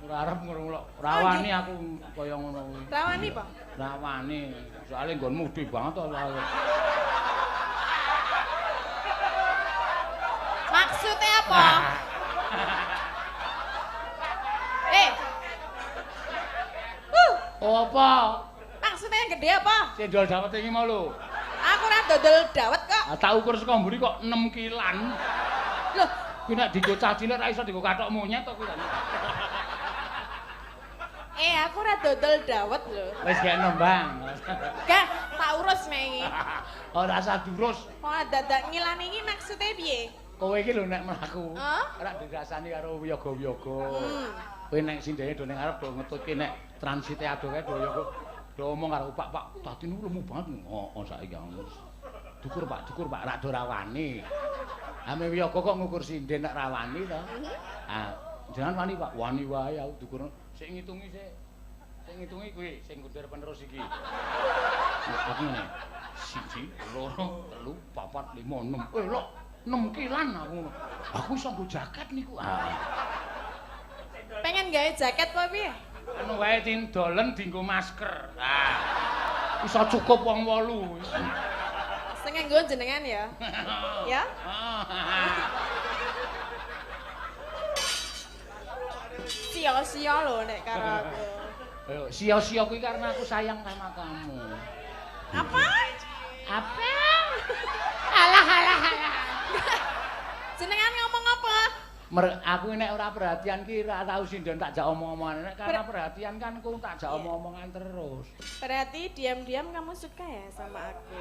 Ora arep ngrungok. Rawani aku kaya ngono kuwi. Rawani apa? Rawani. Soale nggonmu gedhe banget to. Maksudnya apa? Oh apa? Maksudnya yang gede apa? Cendol dawet iki mau lho. Aku ora dodol dawet kok. Ah tak ukur saka mburi kok 6 kilan. Loh, Kuwi nek dienggo cah cilik ra iso dienggo kathok monyet to kuwi. aku ora dodol dawet lho. Wis gek nembang. Gak, tak urus nek iki. Ora usah diurus. Ora dadak ngilani iki maksudnya piye? Kowe iki lho nek mlaku. Hah? Ora dirasani karo wiyaga-wiyaga. Kowe nek sindene do ning arep do ngetutke nek transite ado kae do ya kok do omong karo Pak, dadi niku lemu banget. Oh, saiki wis. Dukur Pak, rak do rawani. Ame wiyaga kok ngukur sinden nek rawani to. Ah, jenengan wani Pak, wani wae aku dukur. Sik ngitungi sik. Sik ngitungi kuwi sing kundur penerus iki. Aku ngene. 1 2 3 4 5 6. Lho, 6 kilan aku ngono. Aku iso nggo jaket niku. Pengen gawe jaket apa piye? Anu wae tindolen dienggo masker. Iso cukup wong 8. Sing nganggo jenengan ya. Ya? Sia-sia lho nek karo aku. Ayo, sia-sia kuwi karena aku sayang sama kamu. Apa? Apa? Alah. Jenengan ngomong apa? Aku nek ora perhatian ki ora tau sinden tak jak omong-omongan. Nek karena perhatian kan ku tak jak omong-omongan terus. Berarti diam-diam kamu suka ya sama aku?